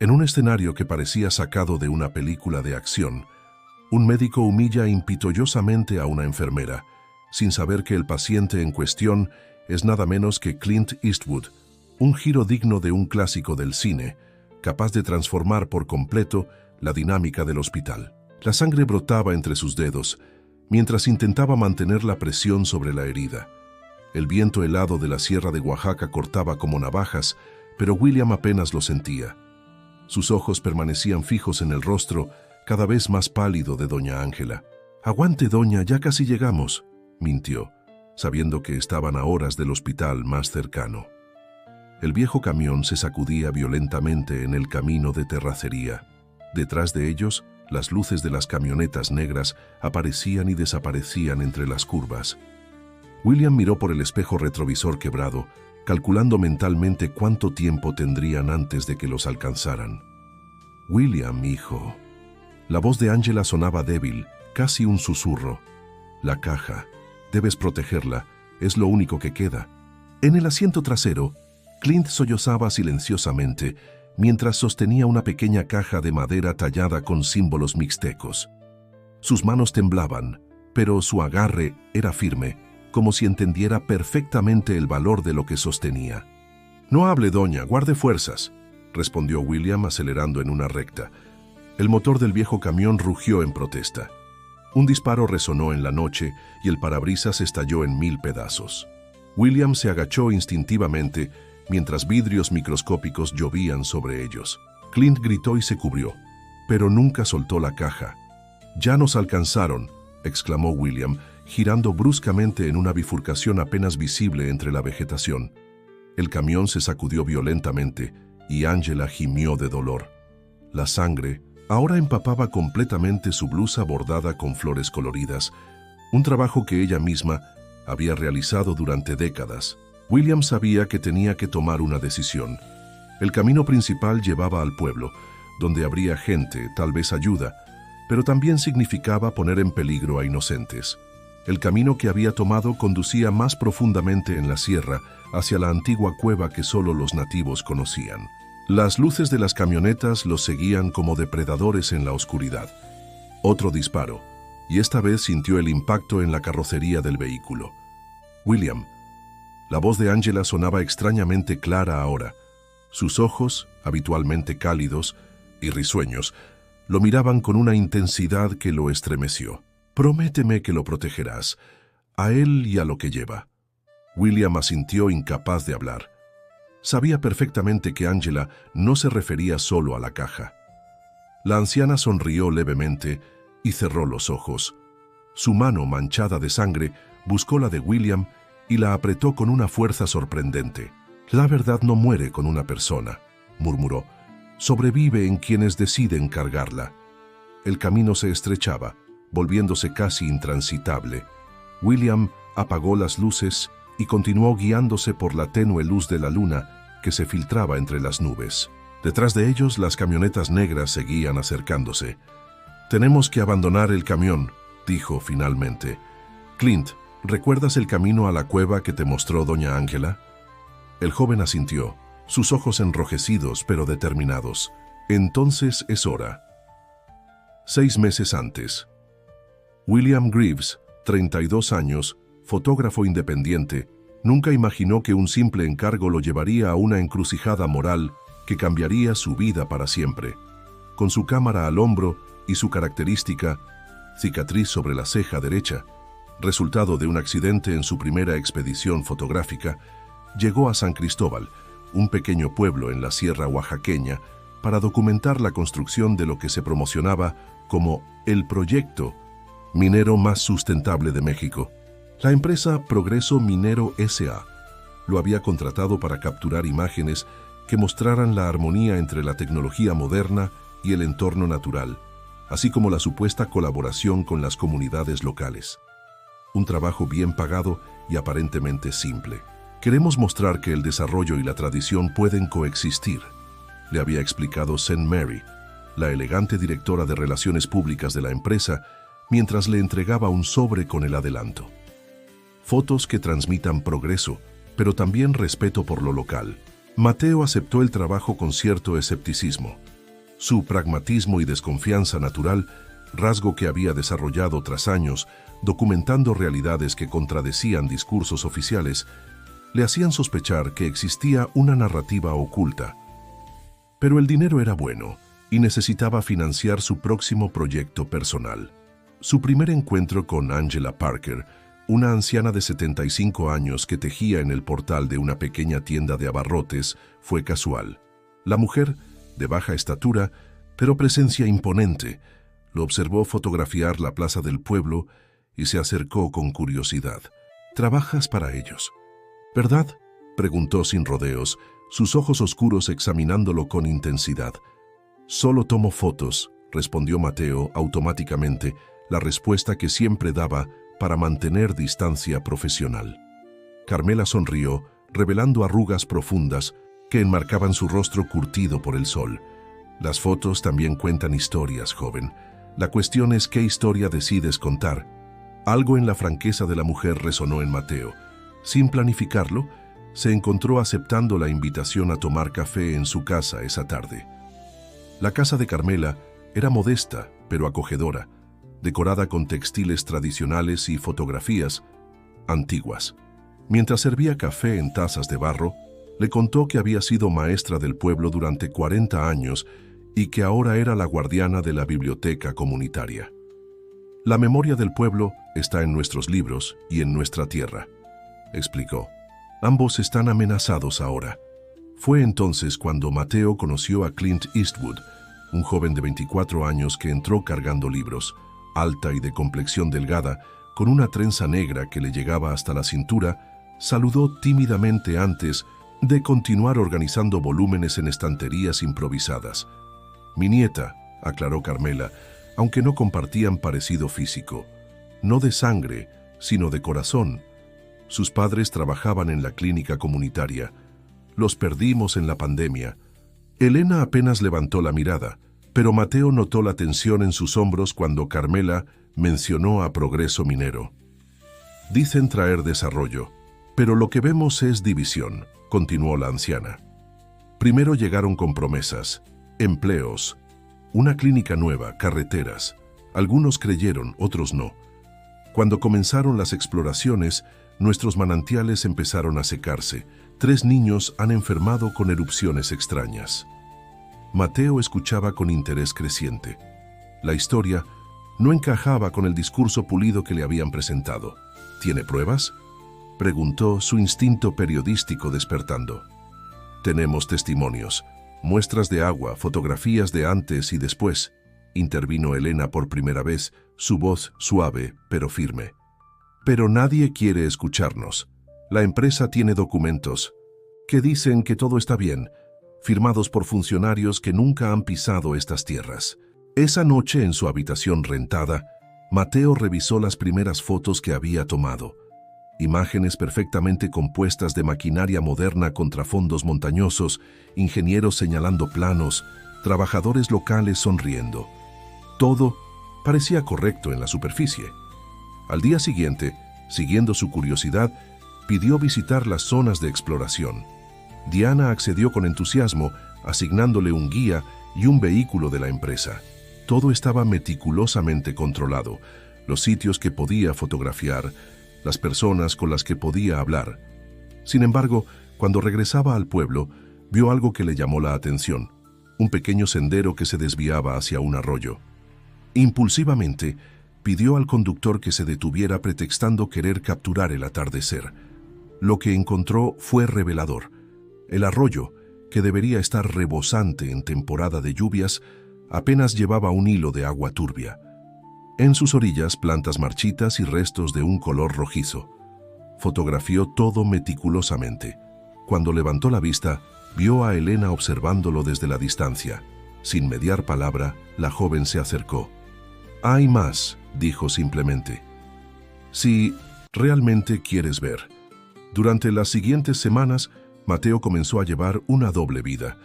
En un escenario que parecía sacado de una película de acción, un médico humilla impitoyosamente a una enfermera, sin saber que el paciente en cuestión es nada menos que Clint Eastwood, un giro digno de un clásico del cine, capaz de transformar por completo la dinámica del hospital. La sangre brotaba entre sus dedos, mientras intentaba mantener la presión sobre la herida. El viento helado de la sierra de Oaxaca cortaba como navajas, pero William apenas lo sentía. Sus ojos permanecían fijos en el rostro, cada vez más pálido de doña Ángela. «Aguante, doña, ya casi llegamos», mintió, sabiendo que estaban a horas del hospital más cercano. El viejo camión se sacudía violentamente en el camino de terracería. Detrás de ellos, las luces de las camionetas negras aparecían y desaparecían entre las curvas. William miró por el espejo retrovisor quebrado, calculando mentalmente cuánto tiempo tendrían antes de que los alcanzaran. «William, hijo». La voz de Angela sonaba débil, casi un susurro. «La caja. Debes protegerla. Es lo único que queda». En el asiento trasero, Clint sollozaba silenciosamente mientras sostenía una pequeña caja de madera tallada con símbolos mixtecos. Sus manos temblaban, pero su agarre era firme, como si entendiera perfectamente el valor de lo que sostenía. «No hable, doña, guarde fuerzas», respondió William acelerando en una recta. El motor del viejo camión rugió en protesta. Un disparo resonó en la noche y el parabrisas estalló en 1000 pedazos. William se agachó instintivamente mientras vidrios microscópicos llovían sobre ellos. Clint gritó y se cubrió, pero nunca soltó la caja. «Ya nos alcanzaron», exclamó William, girando bruscamente en una bifurcación apenas visible entre la vegetación. El camión se sacudió violentamente y Angela gimió de dolor. La sangre ahora empapaba completamente su blusa bordada con flores coloridas, un trabajo que ella misma había realizado durante décadas. William sabía que tenía que tomar una decisión. El camino principal llevaba al pueblo, donde habría gente, tal vez ayuda, pero también significaba poner en peligro a inocentes. El camino que había tomado conducía más profundamente en la sierra, hacia la antigua cueva que solo los nativos conocían. Las luces de las camionetas los seguían como depredadores en la oscuridad. Otro disparo, y esta vez sintió el impacto en la carrocería del vehículo. «William». La voz de Angela sonaba extrañamente clara ahora. Sus ojos, habitualmente cálidos y risueños, lo miraban con una intensidad que lo estremeció. «Prométeme que lo protegerás, a él y a lo que lleva». William asintió, incapaz de hablar. Sabía perfectamente que Angela no se refería solo a la caja. La anciana sonrió levemente y cerró los ojos. Su mano, manchada de sangre, buscó la de William y la apretó con una fuerza sorprendente. «La verdad no muere con una persona», murmuró. «Sobrevive en quienes deciden cargarla». El camino se estrechaba, volviéndose casi intransitable. William apagó las luces y continuó guiándose por la tenue luz de la luna que se filtraba entre las nubes. Detrás de ellos, las camionetas negras seguían acercándose. «Tenemos que abandonar el camión», dijo finalmente. «Clint, ¿recuerdas el camino a la cueva que te mostró doña Ángela?» El joven asintió, sus ojos enrojecidos pero determinados. «Entonces es hora». 6 meses antes. William Greaves, 32 años, fotógrafo independiente, nunca imaginó que un simple encargo lo llevaría a una encrucijada moral que cambiaría su vida para siempre. Con su cámara al hombro y su característica cicatriz sobre la ceja derecha, resultado de un accidente en su primera expedición fotográfica, llegó a San Cristóbal, un pequeño pueblo en la sierra oaxaqueña, para documentar la construcción de lo que se promocionaba como el proyecto minero más sustentable de México. La empresa Progreso Minero S.A. lo había contratado para capturar imágenes que mostraran la armonía entre la tecnología moderna y el entorno natural, así como la supuesta colaboración con las comunidades locales. Un trabajo bien pagado y aparentemente simple. «Queremos mostrar que el desarrollo y la tradición pueden coexistir», le había explicado St. Mary, la elegante directora de relaciones públicas de la empresa, mientras le entregaba un sobre con el adelanto. Fotos que transmitan progreso, pero también respeto por lo local. Mateo aceptó el trabajo con cierto escepticismo. Su pragmatismo y desconfianza natural, rasgo que había desarrollado tras años, documentando realidades que contradecían discursos oficiales, le hacían sospechar que existía una narrativa oculta. Pero el dinero era bueno y necesitaba financiar su próximo proyecto personal. Su primer encuentro con Angela Parker, una anciana de 75 años que tejía en el portal de una pequeña tienda de abarrotes, fue casual. La mujer, de baja estatura, pero presencia imponente, lo observó fotografiar la plaza del pueblo y se acercó con curiosidad. «¿Trabajas para ellos, verdad?», preguntó sin rodeos, sus ojos oscuros examinándolo con intensidad. «Solo tomo fotos», respondió Mateo automáticamente, la respuesta que siempre daba para mantener distancia profesional. Carmela sonrió, revelando arrugas profundas que enmarcaban su rostro curtido por el sol. «Las fotos también cuentan historias, joven. La cuestión es qué historia decides contar». Algo en la franqueza de la mujer resonó en Mateo. Sin planificarlo, se encontró aceptando la invitación a tomar café en su casa esa tarde. La casa de Carmela era modesta, pero acogedora, decorada con textiles tradicionales y fotografías antiguas. Mientras servía café en tazas de barro, le contó que había sido maestra del pueblo durante 40 años y que ahora era la guardiana de la biblioteca comunitaria. «La memoria del pueblo está en nuestros libros y en nuestra tierra», explicó. «Ambos están amenazados ahora». Fue entonces cuando Mateo conoció a Clint Eastwood, un joven de 24 años que entró cargando libros, alta y de complexión delgada, con una trenza negra que le llegaba hasta la cintura. Saludó tímidamente antes de continuar organizando volúmenes en estanterías improvisadas. «Mi nieta», aclaró Carmela, aunque no compartían parecido físico. No de sangre, sino de corazón. Sus padres trabajaban en la clínica comunitaria. Los perdimos en la pandemia. Elena apenas levantó la mirada, pero Mateo notó la tensión en sus hombros cuando Carmela mencionó a Progreso Minero. «Dicen traer desarrollo, pero lo que vemos es división», continuó la anciana. «Primero llegaron con promesas, empleos, una clínica nueva, carreteras. Algunos creyeron, otros no. Cuando comenzaron las exploraciones, nuestros manantiales empezaron a secarse. 3 niños han enfermado con erupciones extrañas». Mateo escuchaba con interés creciente. La historia no encajaba con el discurso pulido que le habían presentado. «¿Tiene pruebas?», preguntó, su instinto periodístico despertando. «Tenemos testimonios, muestras de agua, fotografías de antes y después», intervino Elena por primera vez, su voz suave pero firme. «Pero nadie quiere escucharnos. La empresa tiene documentos que dicen que todo está bien, firmados por funcionarios que nunca han pisado estas tierras». Esa noche, en su habitación rentada, Mateo revisó las primeras fotos que había tomado. Imágenes perfectamente compuestas de maquinaria moderna contra fondos montañosos, ingenieros señalando planos, trabajadores locales sonriendo. Todo parecía correcto en la superficie. Al día siguiente, siguiendo su curiosidad, pidió visitar las zonas de exploración. Diana accedió con entusiasmo, asignándole un guía y un vehículo de la empresa. Todo estaba meticulosamente controlado, los sitios que podía fotografiar, las personas con las que podía hablar. Sin embargo, cuando regresaba al pueblo, vio algo que le llamó la atención, un pequeño sendero que se desviaba hacia un arroyo. Impulsivamente, pidió al conductor que se detuviera pretextando querer capturar el atardecer. Lo que encontró fue revelador. El arroyo, que debería estar rebosante en temporada de lluvias, apenas llevaba un hilo de agua turbia. En sus orillas, plantas marchitas y restos de un color rojizo. Fotografió todo meticulosamente. Cuando levantó la vista, vio a Elena observándolo desde la distancia. Sin mediar palabra, la joven se acercó. «Hay más», dijo simplemente. «Si realmente quieres ver». Durante las siguientes semanas, Mateo comenzó a llevar una doble vida.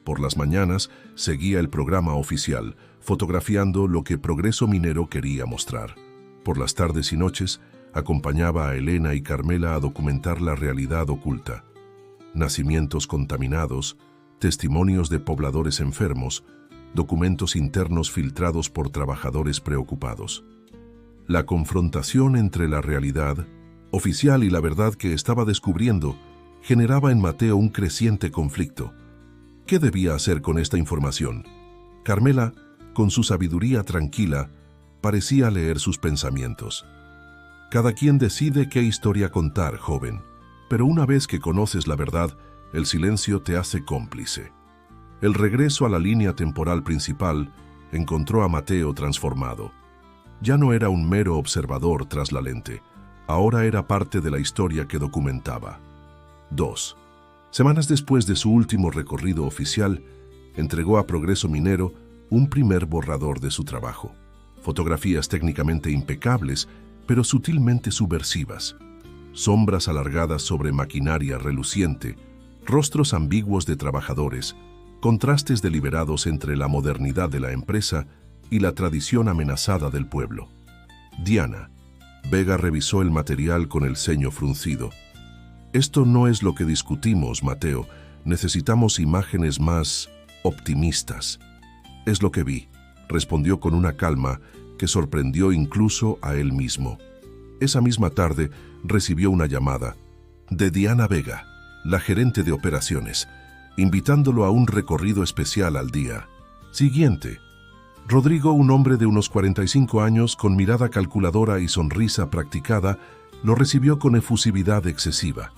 Por las mañanas, seguía el programa oficial, fotografiando lo que Progreso Minero quería mostrar. Por las tardes y noches, acompañaba a Elena y Carmela a documentar la realidad oculta. Nacimientos contaminados, testimonios de pobladores enfermos, documentos internos filtrados por trabajadores preocupados. La confrontación entre la realidad oficial y la verdad que estaba descubriendo generaba en Mateo un creciente conflicto. ¿Qué debía hacer con esta información? Carmela, con su sabiduría tranquila, parecía leer sus pensamientos. Cada quien decide qué historia contar, joven, pero una vez que conoces la verdad, el silencio te hace cómplice. El regreso a la línea temporal principal encontró a Mateo transformado. Ya no era un mero observador tras la lente, ahora era parte de la historia que documentaba. 2. Semanas después de su último recorrido oficial, entregó a Progreso Minero un primer borrador de su trabajo. Fotografías técnicamente impecables, pero sutilmente subversivas. Sombras alargadas sobre maquinaria reluciente, rostros ambiguos de trabajadores, contrastes deliberados entre la modernidad de la empresa y la tradición amenazada del pueblo. Diana. Vega revisó el material con el ceño fruncido. Esto no es lo que discutimos, Mateo. Necesitamos imágenes más optimistas. Es lo que vi, respondió con una calma que sorprendió incluso a él mismo. Esa misma tarde recibió una llamada de Diana Vega, la gerente de operaciones, invitándolo a un recorrido especial al día siguiente. Rodrigo, un hombre de unos 45 años, con mirada calculadora y sonrisa practicada, lo recibió con efusividad excesiva.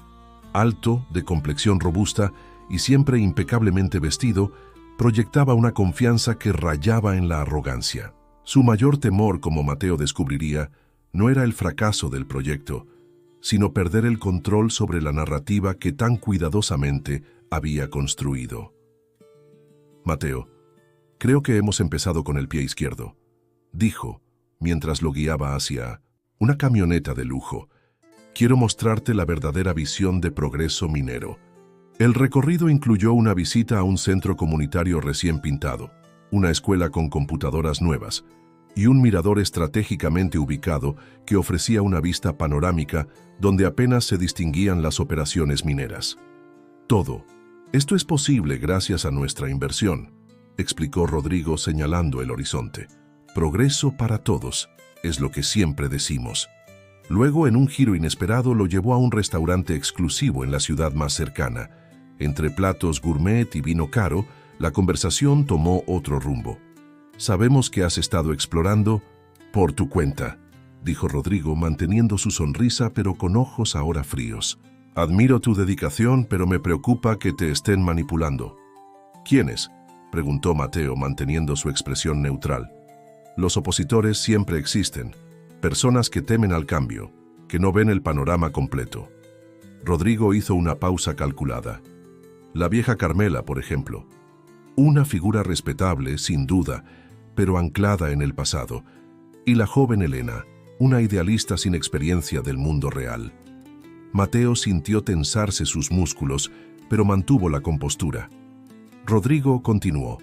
Alto, de complexión robusta y siempre impecablemente vestido, proyectaba una confianza que rayaba en la arrogancia. Su mayor temor, como Mateo descubriría, no era el fracaso del proyecto, sino perder el control sobre la narrativa que tan cuidadosamente había construido. Mateo, creo que hemos empezado con el pie izquierdo, dijo, mientras lo guiaba hacia una camioneta de lujo. Quiero mostrarte la verdadera visión de Progreso Minero. El recorrido incluyó una visita a un centro comunitario recién pintado, una escuela con computadoras nuevas y un mirador estratégicamente ubicado que ofrecía una vista panorámica donde apenas se distinguían las operaciones mineras. Todo esto es posible gracias a nuestra inversión, explicó Rodrigo señalando el horizonte. Progreso para todos, es lo que siempre decimos. Luego, en un giro inesperado, lo llevó a un restaurante exclusivo en la ciudad más cercana. Entre platos gourmet y vino caro, la conversación tomó otro rumbo. Sabemos que has estado explorando por tu cuenta, dijo Rodrigo, manteniendo su sonrisa pero con ojos ahora fríos. Admiro tu dedicación, pero me preocupa que te estén manipulando. ¿Quiénes?, preguntó Mateo, manteniendo su expresión neutral. Los opositores siempre existen, personas que temen al cambio, que no ven el panorama completo. Rodrigo hizo una pausa calculada. La vieja Carmela, por ejemplo. Una figura respetable, sin duda, pero anclada en el pasado. Y la joven Elena, una idealista sin experiencia del mundo real. Mateo sintió tensarse sus músculos, pero mantuvo la compostura. Rodrigo continuó.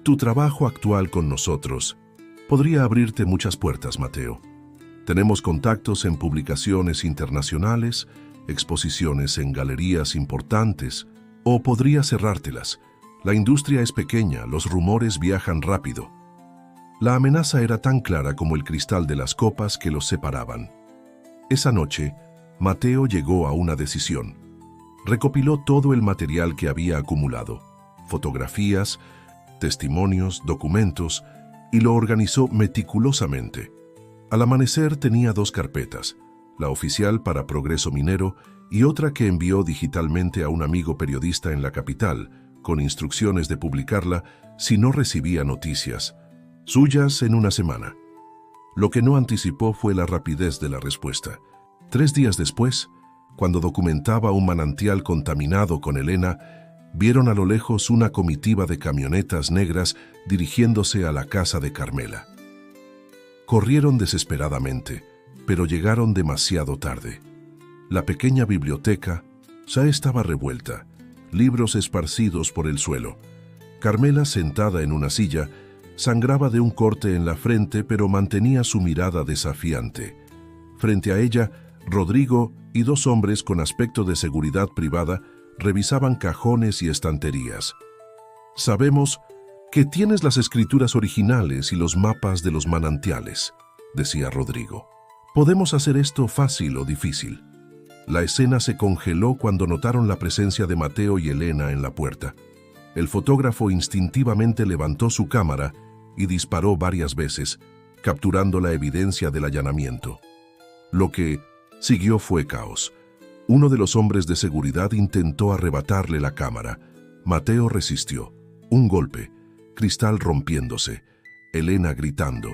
Tu trabajo actual con nosotros podría abrirte muchas puertas, Mateo. Tenemos contactos en publicaciones internacionales, exposiciones en galerías importantes, o podría cerrártelas. La industria es pequeña, los rumores viajan rápido. La amenaza era tan clara como el cristal de las copas que los separaban. Esa noche, Mateo llegó a una decisión. Recopiló todo el material que había acumulado, fotografías, testimonios, documentos, y lo organizó meticulosamente. Al amanecer tenía 2 carpetas, la oficial para Progreso Minero y otra que envió digitalmente a un amigo periodista en la capital, con instrucciones de publicarla si no recibía noticias, suyas en una semana. Lo que no anticipó fue la rapidez de la respuesta. 3 días después, cuando documentaba un manantial contaminado con Elena, vieron a lo lejos una comitiva de camionetas negras dirigiéndose a la casa de Carmela. Corrieron desesperadamente, pero llegaron demasiado tarde. La pequeña biblioteca ya estaba revuelta, libros esparcidos por el suelo. Carmela, sentada en una silla, sangraba de un corte en la frente, pero mantenía su mirada desafiante. Frente a ella, Rodrigo y 2 hombres con aspecto de seguridad privada revisaban cajones y estanterías. Sabemos, Que tienes las escrituras originales y los mapas de los manantiales, decía Rodrigo. Podemos hacer esto fácil o difícil. La escena se congeló cuando notaron la presencia de Mateo y Elena en la puerta. El fotógrafo instintivamente levantó su cámara y disparó varias veces, capturando la evidencia del allanamiento. Lo que siguió fue caos. Uno de los hombres de seguridad intentó arrebatarle la cámara. Mateo resistió. Un golpe, cristal rompiéndose, Elena gritando,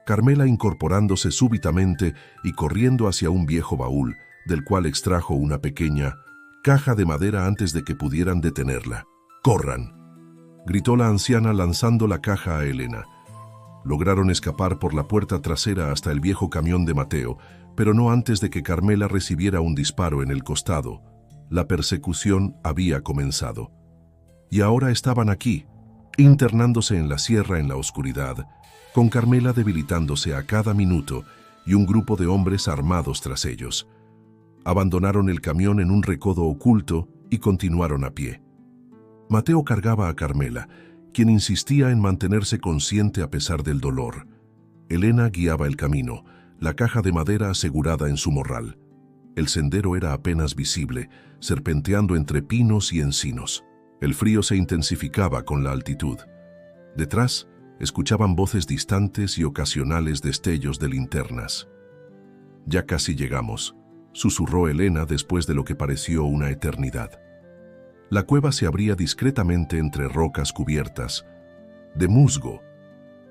Carmela incorporándose súbitamente y corriendo hacia un viejo baúl, del cual extrajo una pequeña caja de madera antes de que pudieran detenerla. ¡Corran!, gritó la anciana lanzando la caja a Elena. Lograron escapar por la puerta trasera hasta el viejo camión de Mateo, pero no antes de que Carmela recibiera un disparo en el costado. La persecución había comenzado. Y ahora estaban aquí, internándose en la sierra en la oscuridad, con Carmela debilitándose a cada minuto y un grupo de hombres armados tras ellos. Abandonaron el camión en un recodo oculto y continuaron a pie. Mateo cargaba a Carmela, quien insistía en mantenerse consciente a pesar del dolor. Elena guiaba el camino, la caja de madera asegurada en su morral. El sendero era apenas visible, serpenteando entre pinos y encinos. El frío se intensificaba con la altitud. Detrás, escuchaban voces distantes y ocasionales destellos de linternas. «Ya casi llegamos», susurró Elena después de lo que pareció una eternidad. La cueva se abría discretamente entre rocas cubiertas de musgo.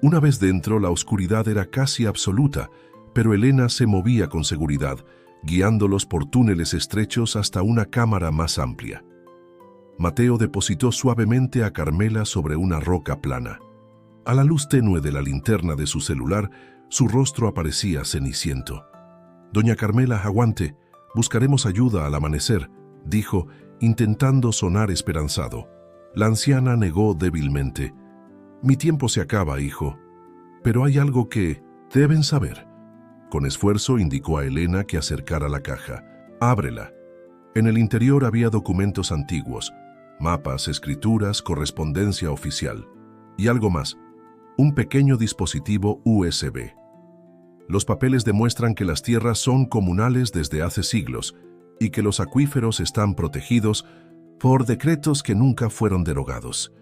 Una vez dentro, la oscuridad era casi absoluta, pero Elena se movía con seguridad, guiándolos por túneles estrechos hasta una cámara más amplia. Mateo depositó suavemente a Carmela sobre una roca plana. A la luz tenue de la linterna de su celular, su rostro aparecía ceniciento. «Doña Carmela, aguante, buscaremos ayuda al amanecer», dijo, intentando sonar esperanzado. La anciana negó débilmente. «Mi tiempo se acaba, hijo. Pero hay algo que deben saber». Con esfuerzo indicó a Elena que acercara la caja. «Ábrela». En el interior había documentos antiguos, mapas, escrituras, correspondencia oficial. Y algo más, un pequeño dispositivo USB. Los papeles demuestran que las tierras son comunales desde hace siglos y que los acuíferos están protegidos por decretos que nunca fueron derogados,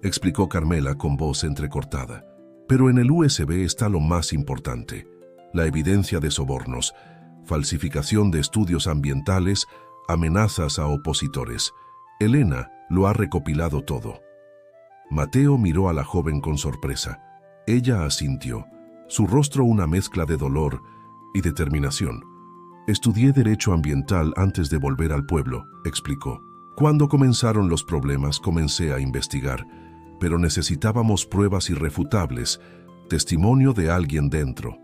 explicó Carmela con voz entrecortada. Pero en el USB está lo más importante, la evidencia de sobornos, falsificación de estudios ambientales, amenazas a opositores. Elena lo ha recopilado todo. Mateo miró a la joven con sorpresa. Ella asintió, su rostro una mezcla de dolor y determinación. «Estudié Derecho Ambiental antes de volver al pueblo», explicó. «Cuando comenzaron los problemas comencé a investigar, pero necesitábamos pruebas irrefutables, testimonio de alguien dentro.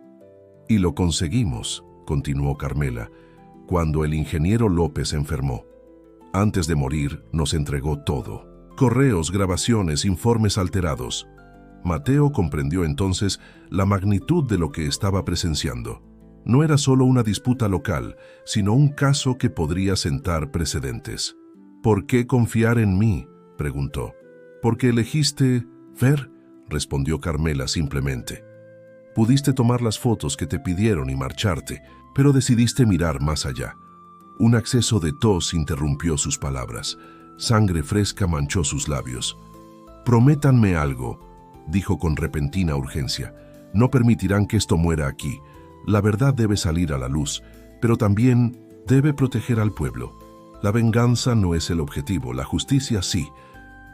Y lo conseguimos», continuó Carmela, «cuando el ingeniero López enfermó. Antes de morir nos entregó todo. Correos, grabaciones, informes alterados». Mateo comprendió entonces la magnitud de lo que estaba presenciando. No era solo una disputa local, sino un caso que podría sentar precedentes. «¿Por qué confiar en mí?», preguntó. «Porque elegiste ver», respondió Carmela simplemente. «Pudiste tomar las fotos que te pidieron y marcharte, pero decidiste mirar más allá». Un acceso de tos interrumpió sus palabras. Sangre fresca manchó sus labios. «Prométanme algo», dijo con repentina urgencia. «No permitirán que esto muera aquí. La verdad debe salir a la luz, pero también debe proteger al pueblo. La venganza no es el objetivo, la justicia sí».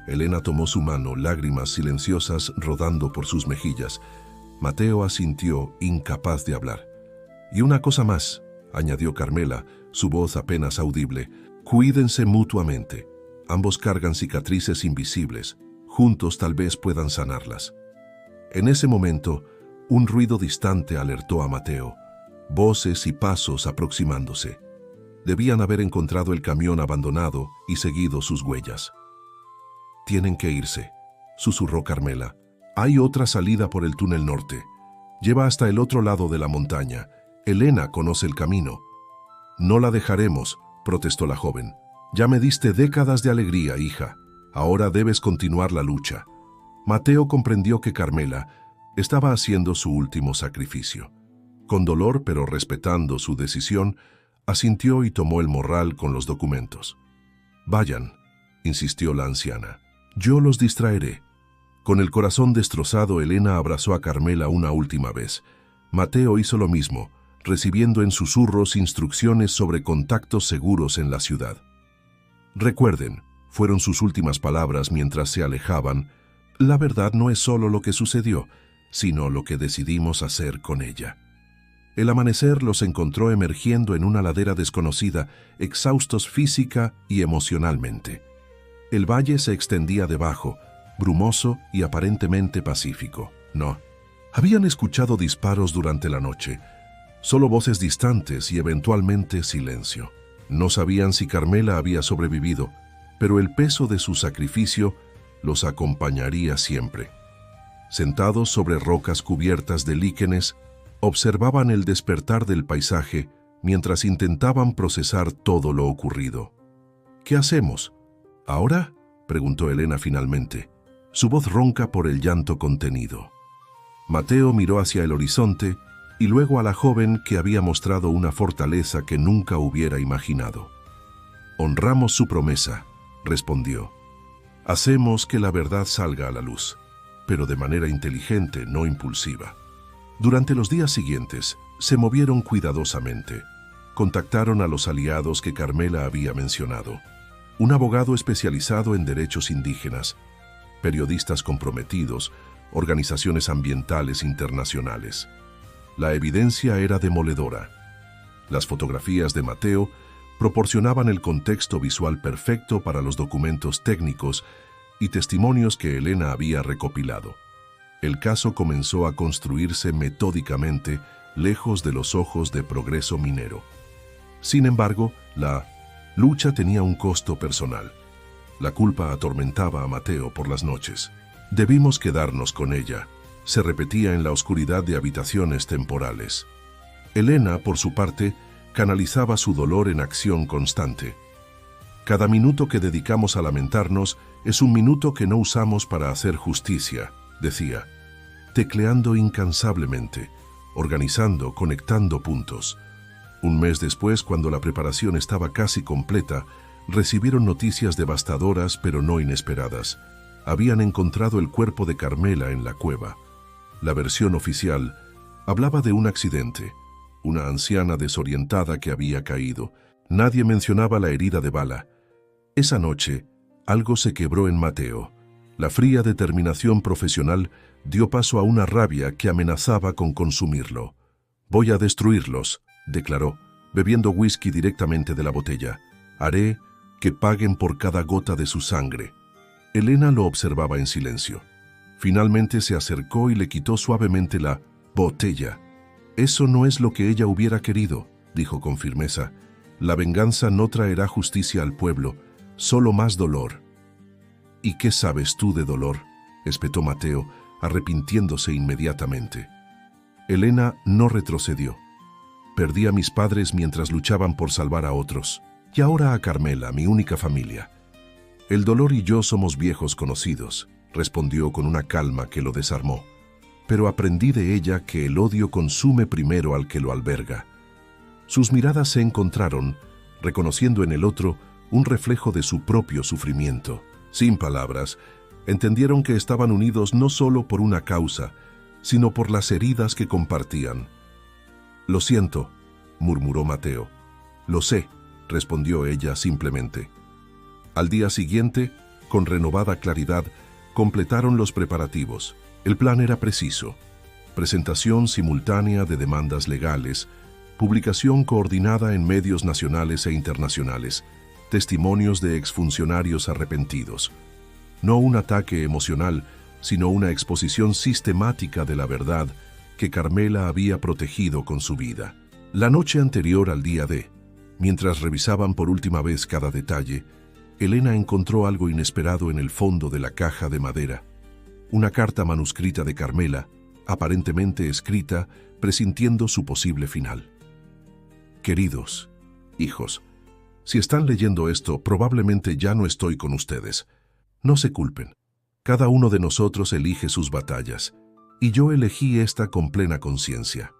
Elena tomó su mano, lágrimas silenciosas rodando por sus mejillas. Mateo asintió, incapaz de hablar. «Y una cosa más», añadió Carmela, su voz apenas audible. «Cuídense mutuamente. Ambos cargan cicatrices invisibles. Juntos tal vez puedan sanarlas». En ese momento, un ruido distante alertó a Mateo. Voces y pasos aproximándose. Debían haber encontrado el camión abandonado y seguido sus huellas. «Tienen que irse», susurró Carmela. «Hay otra salida por el túnel norte. Lleva hasta el otro lado de la montaña. Elena conoce el camino». «No la dejaremos», protestó la joven. «Ya me diste décadas de alegría, hija. Ahora debes continuar la lucha». Mateo comprendió que Carmela estaba haciendo su último sacrificio. Con dolor, pero respetando su decisión, asintió y tomó el morral con los documentos. «Vayan», insistió la anciana. «Yo los distraeré». Con el corazón destrozado, Elena abrazó a Carmela una última vez. Mateo hizo lo mismo, recibiendo en susurros instrucciones sobre contactos seguros en la ciudad. «Recuerden», fueron sus últimas palabras mientras se alejaban, «la verdad no es solo lo que sucedió, sino lo que decidimos hacer con ella». El amanecer los encontró emergiendo en una ladera desconocida, exhaustos física y emocionalmente. El valle se extendía debajo, brumoso y aparentemente pacífico. No, habían escuchado disparos durante la noche, solo voces distantes y eventualmente silencio. No sabían si Carmela había sobrevivido, pero el peso de su sacrificio los acompañaría siempre. Sentados sobre rocas cubiertas de líquenes, observaban el despertar del paisaje mientras intentaban procesar todo lo ocurrido. «¿Qué hacemos? ¿Ahora?», preguntó Elena finalmente, su voz ronca por el llanto contenido. Mateo miró hacia el horizonte y luego a la joven que había mostrado una fortaleza que nunca hubiera imaginado. «Honramos su promesa», respondió. «Hacemos que la verdad salga a la luz, pero de manera inteligente, no impulsiva». Durante los días siguientes, se movieron cuidadosamente. Contactaron a los aliados que Carmela había mencionado. Un abogado especializado en derechos indígenas, periodistas comprometidos, organizaciones ambientales internacionales. La evidencia era demoledora. Las fotografías de Mateo proporcionaban el contexto visual perfecto para los documentos técnicos y testimonios que Elena había recopilado. El caso comenzó a construirse metódicamente, lejos de los ojos de Progreso Minero. Sin embargo, la lucha tenía un costo personal. La culpa atormentaba a Mateo por las noches. «Debimos quedarnos con ella», se repetía en la oscuridad de habitaciones temporales. Elena, por su parte, canalizaba su dolor en acción constante. «Cada minuto que dedicamos a lamentarnos es un minuto que no usamos para hacer justicia», decía, tecleando incansablemente, organizando, conectando puntos. Un mes después, cuando la preparación estaba casi completa, recibieron noticias devastadoras pero no inesperadas. Habían encontrado el cuerpo de Carmela en la cueva. La versión oficial hablaba de un accidente, una anciana desorientada que había caído. Nadie mencionaba la herida de bala. Esa noche, algo se quebró en Mateo. La fría determinación profesional dio paso a una rabia que amenazaba con consumirlo. «Voy a destruirlos», declaró, bebiendo whisky directamente de la botella. «Haré que paguen por cada gota de su sangre». Elena lo observaba en silencio. Finalmente se acercó y le quitó suavemente la botella. «Eso no es lo que ella hubiera querido», dijo con firmeza. «La venganza no traerá justicia al pueblo, solo más dolor». «¿Y qué sabes tú de dolor?», espetó Mateo, arrepintiéndose inmediatamente. Elena no retrocedió. «Perdí a mis padres mientras luchaban por salvar a otros, y ahora a Carmela, mi única familia. El dolor y yo somos viejos conocidos», respondió con una calma que lo desarmó. «Pero aprendí de ella que el odio consume primero al que lo alberga». Sus miradas se encontraron, reconociendo en el otro un reflejo de su propio sufrimiento. Sin palabras, entendieron que estaban unidos no solo por una causa, sino por las heridas que compartían. «Lo siento», murmuró Mateo. «Lo sé», respondió ella simplemente. Al día siguiente, con renovada claridad, completaron los preparativos. El plan era preciso: presentación simultánea de demandas legales, publicación coordinada en medios nacionales e internacionales, testimonios de exfuncionarios arrepentidos. No un ataque emocional, sino una exposición sistemática de la verdad que Carmela había protegido con su vida. La noche anterior al día D, mientras revisaban por última vez cada detalle, Elena encontró algo inesperado en el fondo de la caja de madera. Una carta manuscrita de Carmela, aparentemente escrita, presintiendo su posible final. «Queridos hijos, si están leyendo esto, probablemente ya no estoy con ustedes. No se culpen. Cada uno de nosotros elige sus batallas, y yo elegí esta con plena conciencia.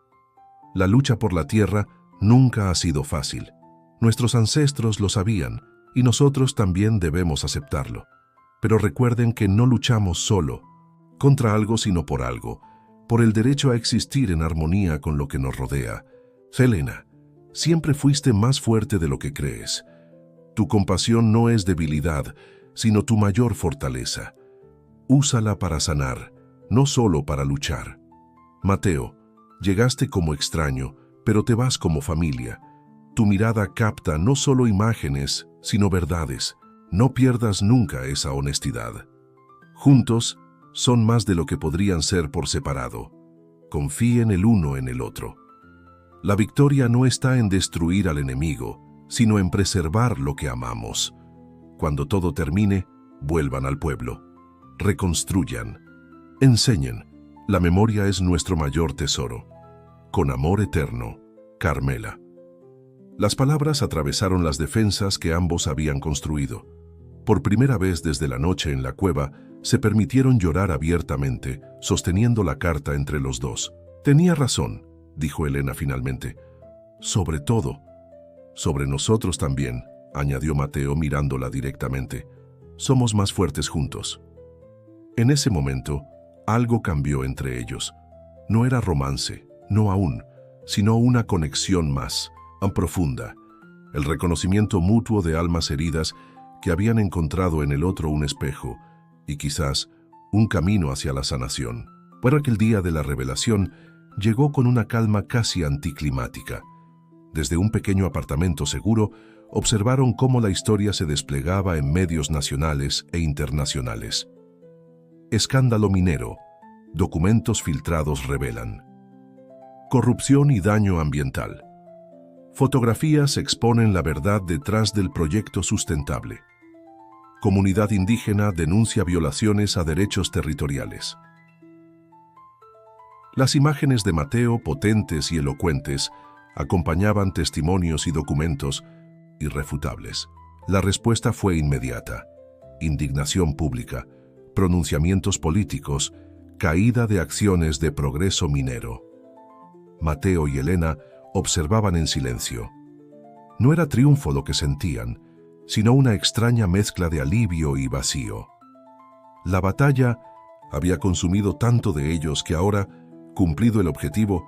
La lucha por la tierra nunca ha sido fácil. Nuestros ancestros lo sabían, y nosotros también debemos aceptarlo. Pero recuerden que no luchamos solo, contra algo sino por algo, por el derecho a existir en armonía con lo que nos rodea. Helena, siempre fuiste más fuerte de lo que crees. Tu compasión no es debilidad, sino tu mayor fortaleza. Úsala para sanar, no solo para luchar. Mateo, llegaste como extraño, pero te vas como familia. Tu mirada capta no solo imágenes, sino verdades. No pierdas nunca esa honestidad. Juntos, son más de lo que podrían ser por separado. Confíen el uno en el otro. La victoria no está en destruir al enemigo, sino en preservar lo que amamos. Cuando todo termine, vuelvan al pueblo. Reconstruyan. Enseñen. La memoria es nuestro mayor tesoro. Con amor eterno, Carmela. Las palabras atravesaron las defensas que ambos habían construido. Por primera vez desde la noche en la cueva, se permitieron llorar abiertamente, sosteniendo la carta entre los dos. Tenía razón, dijo Helena finalmente. Sobre todo, sobre nosotros también, añadió Mateo mirándola directamente. Somos más fuertes juntos. En ese momento, algo cambió entre ellos. No era romance, no aún, sino una conexión más, tan profunda. El reconocimiento mutuo de almas heridas que habían encontrado en el otro un espejo y quizás un camino hacia la sanación. Pero aquel día de la revelación llegó con una calma casi anticlimática. Desde un pequeño apartamento seguro, observaron cómo la historia se desplegaba en medios nacionales e internacionales. Escándalo minero. Documentos filtrados revelan. Corrupción y daño ambiental. Fotografías exponen la verdad detrás del proyecto sustentable. Comunidad indígena denuncia violaciones a derechos territoriales. Las imágenes de Mateo, potentes y elocuentes, acompañaban testimonios y documentos irrefutables. La respuesta fue inmediata. Indignación pública, pronunciamientos políticos, caída de acciones de progreso minero. Mateo y Helena observaban en silencio. No era triunfo lo que sentían, sino una extraña mezcla de alivio y vacío. La batalla había consumido tanto de ellos que ahora, cumplido el objetivo,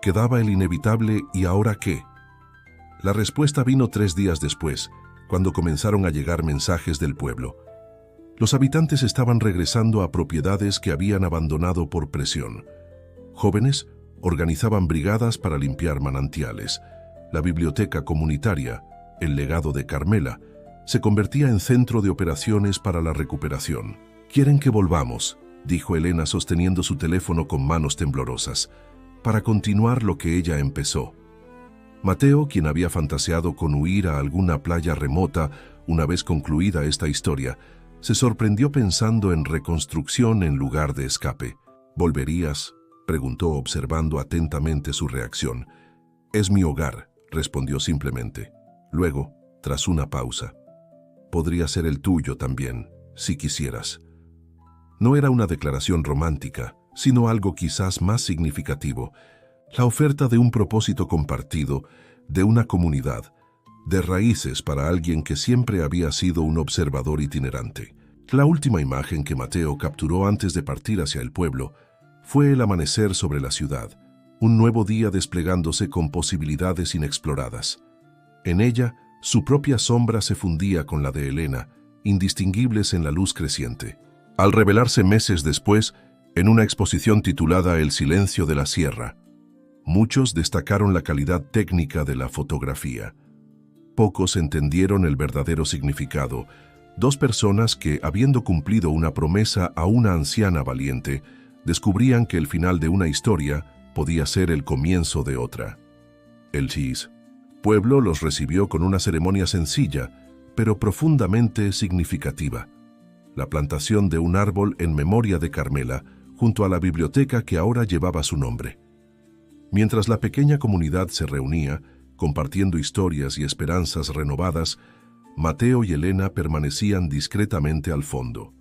quedaba el inevitable ¿y ahora qué? La respuesta vino 3 días después, cuando comenzaron a llegar mensajes del pueblo. Los habitantes estaban regresando a propiedades que habían abandonado por presión. Jóvenes organizaban brigadas para limpiar manantiales. La biblioteca comunitaria, el legado de Carmela, se convertía en centro de operaciones para la recuperación. «Quieren que volvamos», dijo Helena sosteniendo su teléfono con manos temblorosas, para continuar lo que ella empezó. Mateo, quien había fantaseado con huir a alguna playa remota una vez concluida esta historia, se sorprendió pensando en reconstrucción en lugar de escape. «¿Volverías?», preguntó observando atentamente su reacción. «Es mi hogar», respondió simplemente. Luego, tras una pausa, «Podría ser el tuyo también, si quisieras». No era una declaración romántica, sino algo quizás más significativo, la oferta de un propósito compartido, de una comunidad, de raíces para alguien que siempre había sido un observador itinerante. La última imagen que Mateo capturó antes de partir hacia el pueblo fue el amanecer sobre la ciudad, un nuevo día desplegándose con posibilidades inexploradas. En ella, su propia sombra se fundía con la de Helena, indistinguibles en la luz creciente. Al revelarse meses después, en una exposición titulada El silencio de la sierra, muchos destacaron la calidad técnica de la fotografía. Pocos entendieron el verdadero significado. 2 personas que, habiendo cumplido una promesa a una anciana valiente, descubrían que el final de una historia podía ser el comienzo de otra. El pueblo los recibió con una ceremonia sencilla, pero profundamente significativa. La plantación de un árbol en memoria de Carmela, junto a la biblioteca que ahora llevaba su nombre. Mientras la pequeña comunidad se reunía, compartiendo historias y esperanzas renovadas, Mateo y Helena permanecían discretamente al fondo.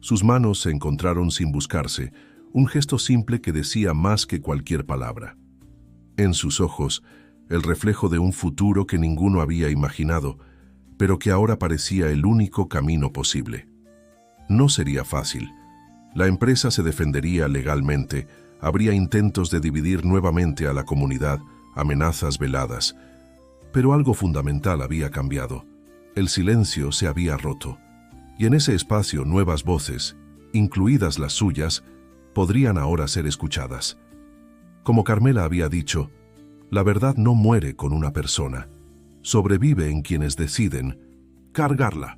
Sus manos se encontraron sin buscarse, un gesto simple que decía más que cualquier palabra. En sus ojos, el reflejo de un futuro que ninguno había imaginado, pero que ahora parecía el único camino posible. No sería fácil. La empresa se defendería legalmente, habría intentos de dividir nuevamente a la comunidad, amenazas veladas. Pero algo fundamental había cambiado. El silencio se había roto. Y en ese espacio nuevas voces, incluidas las suyas, podrían ahora ser escuchadas. Como Carmela había dicho, la verdad no muere con una persona. Sobrevive en quienes deciden cargarla.